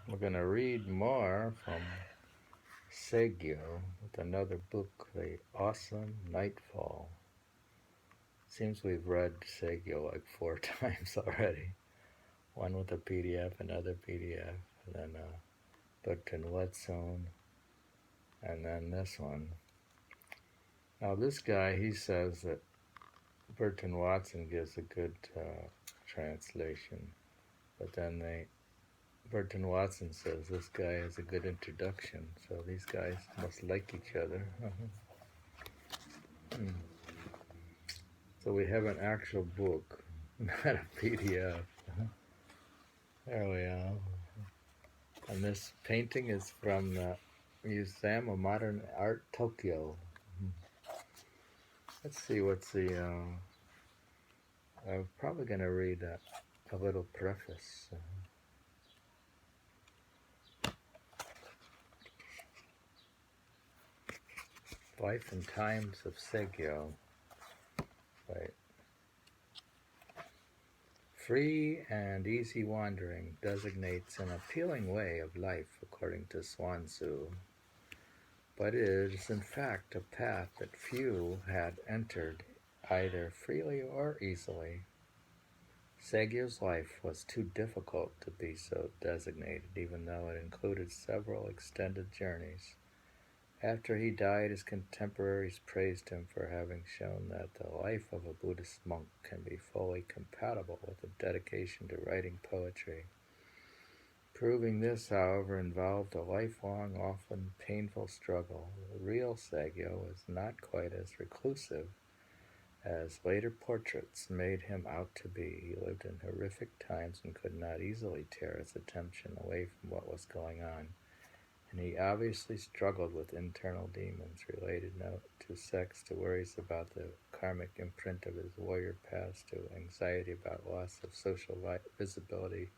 We're going to read more from Saigyo with another book, The Awesome Nightfall. Seems we've read Saigyo like 4 times already. One with a PDF, another PDF, and then Burton Whetstone, and then this one. Now this guy, he says that Burton Watson gives a good translation, but then Burton Watson says this guy has a good introduction, so these guys must like each other. So we have an actual book, not a PDF. There we are. And this painting is from the Museum of Modern Art, Tokyo. Let's see what's the... I'm probably going to read a little preface. Life and Times of Saigyo. Right. Free and easy wandering designates an appealing way of life according to Swan Tzu, but it is in fact a path that few had entered either freely or easily. Saigyo's life was too difficult to be so designated, even though it included several extended journeys. After he died, his contemporaries praised him for having shown that the life of a Buddhist monk can be fully compatible with a dedication to writing poetry. Proving this, however, involved a lifelong, often painful struggle. The real Saigyo was not quite as reclusive as later portraits made him out to be. He lived in horrific times and could not easily tear his attention away from what was going on. And he obviously struggled with internal demons related to sex, to worries about the karmic imprint of his warrior past, to anxiety about loss of social visibility,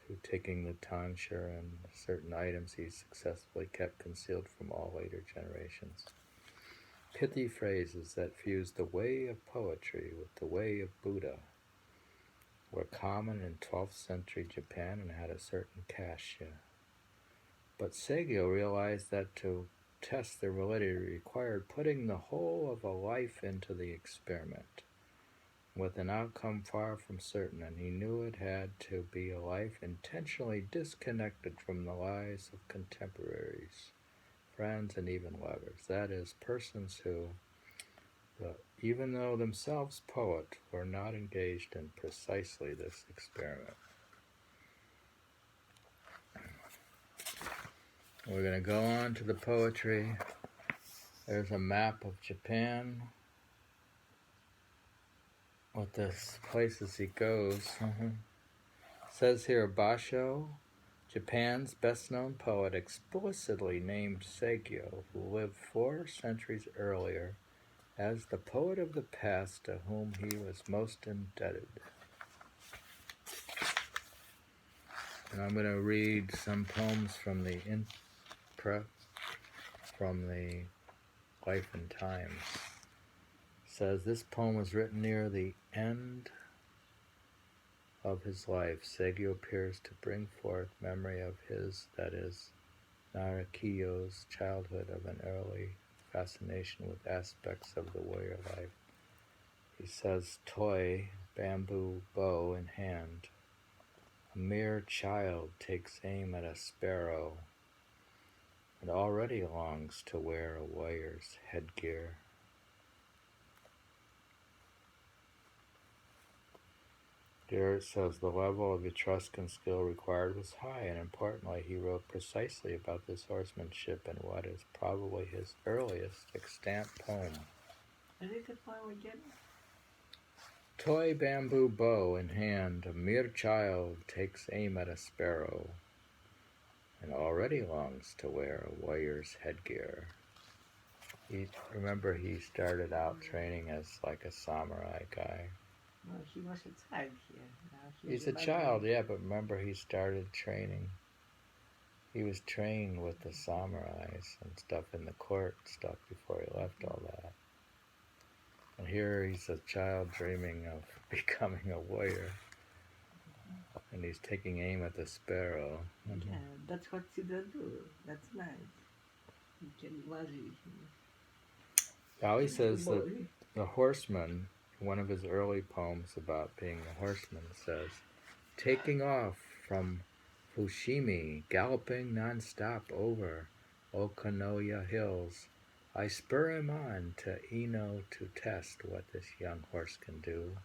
to taking the tonsure and certain items he successfully kept concealed from all later generations. Pithy phrases that fused the way of poetry with the way of Buddha were common in 12th century Japan and had a certain cachet. But Saigyo realized that to test their validity required putting the whole of a life into the experiment, with an outcome far from certain, and he knew it had to be a life intentionally disconnected from the lives of contemporaries, friends, and even lovers. That is, persons who, even though themselves poets, were not engaged in precisely this experiment. We're going to go on to the poetry. There's a map of Japan with the places he goes. It says here, Basho, Japan's best-known poet, explicitly named Saigyo, who lived 4 centuries earlier, as the poet of the past to whom he was most indebted. And I'm going to read some poems from the from the Life and Times. It says, this poem was written near the end of his life. Saigyo appears to bring forth memory of his, that is, Narakiyo's childhood, of an early fascination with aspects of the warrior life. He says, toy, bamboo bow in hand. A mere child takes aim at a sparrow and already longs to wear a warrior's headgear. There it says the level of Etruscan skill required was high, and importantly, he wrote precisely about this horsemanship in what is probably his earliest extant poem. What is the poem again? Toy bamboo bow in hand, a mere child takes aim at a sparrow, and already longs to wear a warrior's headgear. Remember, he started out training as like a samurai guy. No, he was a child here. He's a child, yeah, but remember he started training. He was trained with the samurais and stuff in the court stuff before he left all that. And here he's a child dreaming of becoming a warrior. And he's taking aim at the sparrow. Yeah, that's what children do. That's nice. You can imagine him. Now he says that Boy. the horseman, one of his early poems about being a horseman, says, taking off from Fushimi, galloping non-stop over Okanoya hills, I spur him on to Ino to test what this young horse can do.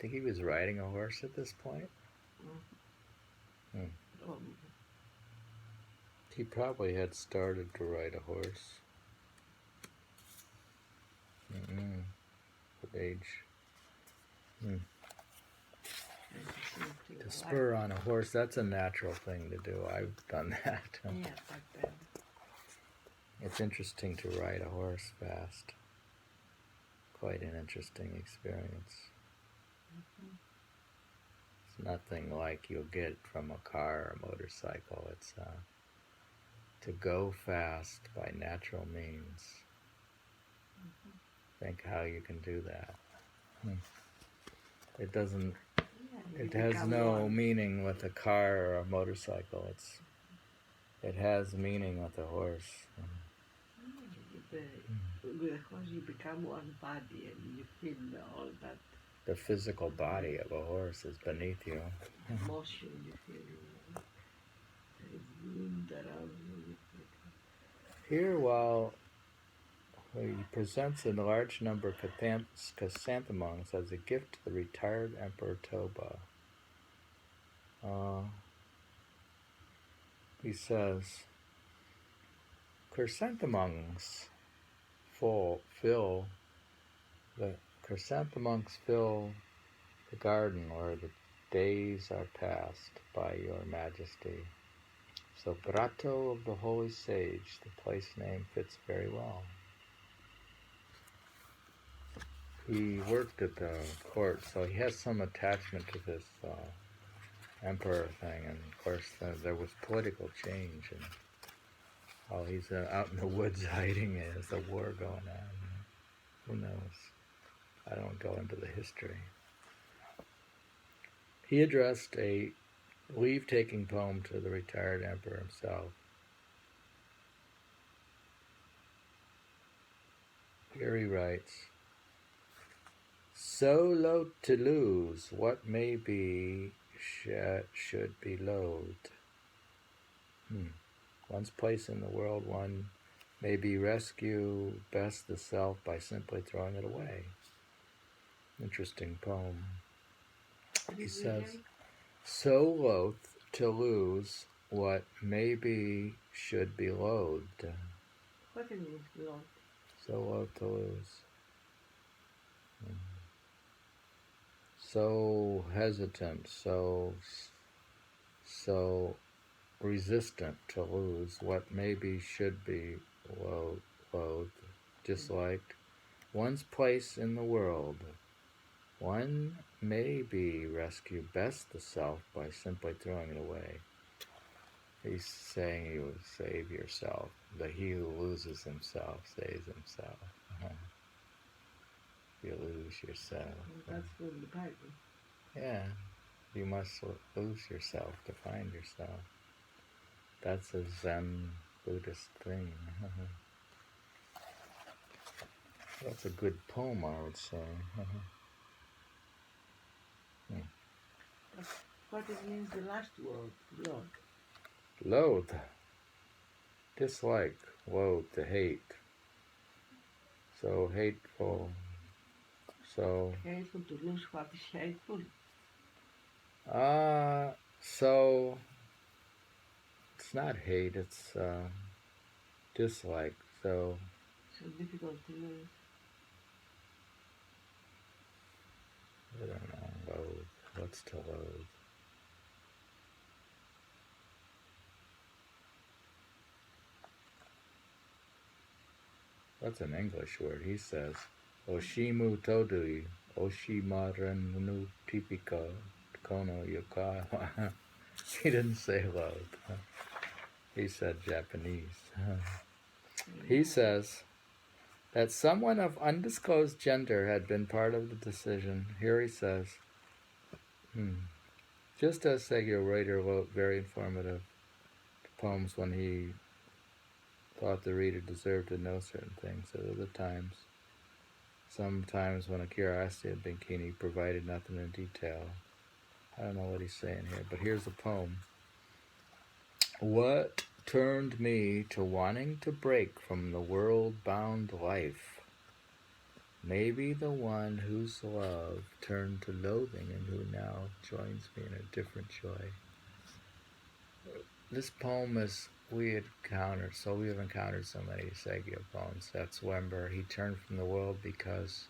Think he was riding a horse at this point? He probably had started to ride a horse. What age? To spur on a horse, that's a natural thing to do. I've done that. Yeah, back then. It's interesting to ride a horse fast. Quite an interesting experience. It's nothing like you'll get from a car or a motorcycle. It's to go fast by natural means. Think how you can do that. It doesn't. Yeah, It has no meaning with a car or a motorcycle. It has meaning with a horse. With a horse, you become one body and you feel all that The physical body of a horse is beneath you. emotion you feel. It's wind around you. Here, while he presents a large number of chrysanthemums as a gift to the retired Emperor Toba, he says, chrysanthemums fill the garden where the days are passed by your majesty. So Grotto of the Holy Sage, the place name fits very well. He worked at the court, so he has some attachment to this emperor thing, and of course there was political change, and while he's out in the woods hiding, there's a war going on. Who knows? I don't go into the history. He addressed a leave-taking poem to the retired emperor himself. Here he writes, so loath to lose what may be should be loathed. One's place in the world, one may be rescue best the self by simply throwing it away. Interesting poem. He says, so loath to lose what maybe should be loathed. What it means, Lord? So loath to lose. So hesitant, so resistant to lose what maybe should be loathed, disliked. One's place in the world. One may be rescue best the self by simply throwing it away. He's saying you save yourself. That he who loses himself saves himself. You lose yourself. That's from the Bible. Yeah, you must lose yourself to find yourself. That's a Zen Buddhist thing. That's a good poem, I would say. What it means, the last word, Lord? Loathe. Dislike. Loathe, to hate. So hateful. So. Hateful, to lose what is hateful. So it's not hate, it's dislike. So difficult to lose. I don't know. Loathe. What's to loathe? That's an English word. He says, Oshimu todui, oshimaran nu tipiko, kono yokai. He didn't say loathe. He said Japanese. He says that someone of undisclosed gender had been part of the decision. Here he says, Just as Saigyo Reiter wrote very informative poems when he thought the reader deserved to know certain things, at other times, sometimes when a curiosity had been keen, he provided nothing in detail. I don't know what he's saying here, but here's a poem. What turned me to wanting to break from the world-bound life? Maybe the one whose love turned to loathing and who now joins me in a different joy. This poem is, we have encountered so many Saigyo poems. That's where he turned from the world because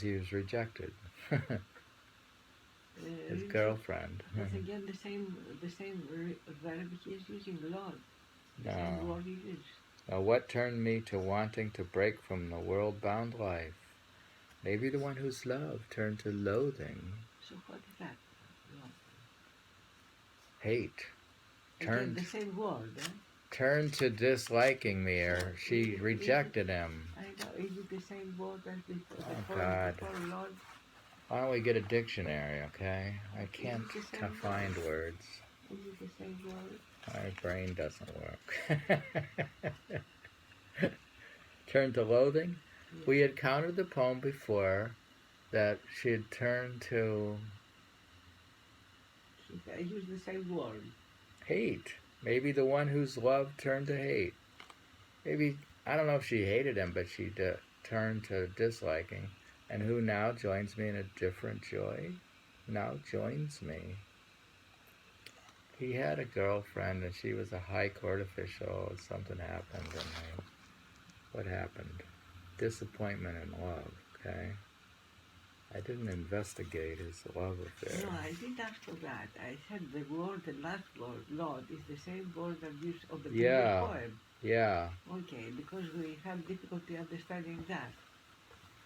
he was rejected. His girlfriend. That's again the same verb he is using, Lord. The same word he used. Now, what turned me to wanting to break from the world-bound life? Maybe the one whose love turned to loathing. So what is that? Love. Hate. Again, the same word, eh? Turned to disliking me, or she rejected him. I know. Is it the same word as before? Oh, God. Lord? Why don't we get a dictionary, okay? I can't find words. Is it the same word? My brain doesn't work. Turn to loathing? Yeah. We had counted the poem before that she had turned to... I used the same word. Hate. Maybe the one whose love turned to hate. Maybe, I don't know if she hated him, but she turned to disliking. And who now joins me in a different joy? Now joins me. He had a girlfriend and she was a high court official. Something happened and what happened? Disappointment in love, okay? I didn't investigate his love affair. No, I didn't ask for that. I said the word, the last word, Lord, is the same word that used of the previous poem. Yeah. Okay, because we have difficulty understanding that.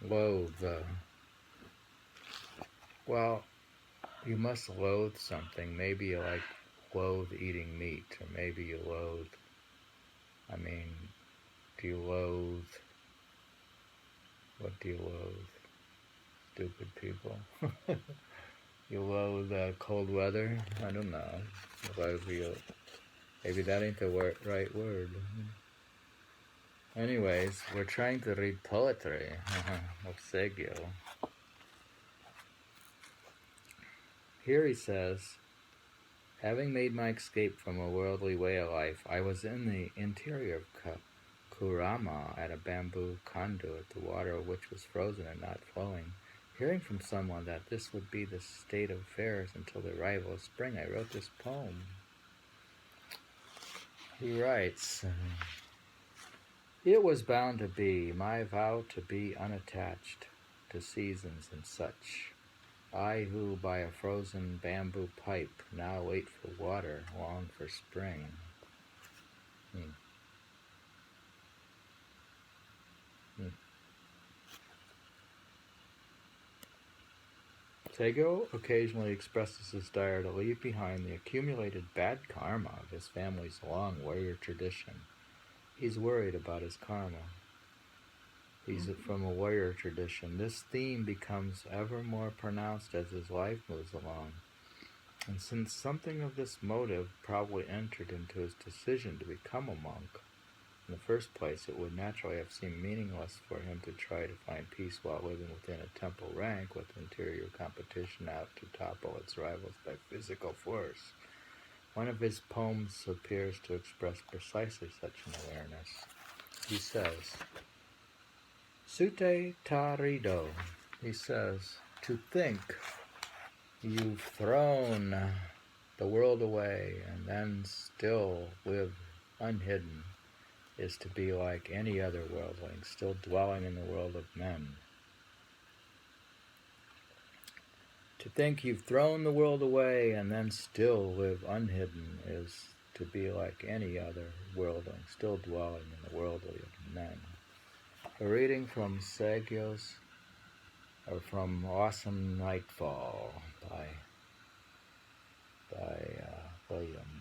Loathe. Well, you must loathe something. Maybe you loathe eating meat, or maybe you loathe, do you loathe, what do you loathe? Stupid people. You loathe cold weather? I don't know. Maybe that ain't the right word. Anyways, we're trying to read poetry of Saigyo. Here he says, having made my escape from a worldly way of life, I was in the interior of Kurama at a bamboo conduit, the water of which was frozen and not flowing. Hearing from someone that this would be the state of affairs until the arrival of spring, I wrote this poem. He writes, it was bound to be my vow to be unattached to seasons and such. I who by a frozen bamboo pipe now wait for water, long for spring. Saigyo occasionally expresses his desire to leave behind the accumulated bad karma of his family's long warrior tradition. He's worried about his karma. He's from a warrior tradition. This theme becomes ever more pronounced as his life moves along. And since something of this motive probably entered into his decision to become a monk, in the first place it would naturally have seemed meaningless for him to try to find peace while living within a temple rank with interior competition out to topple its rivals by physical force. One of his poems appears to express precisely such an awareness. He says, Sute tarido, he says, to think you've thrown the world away and then still live unhidden is to be like any other worldling, still dwelling in the world of men. To think you've thrown the world away and then still live unhidden is to be like any other worldling, still dwelling in the world of men. A reading from Saigyo's, or from Awesome Nightfall by William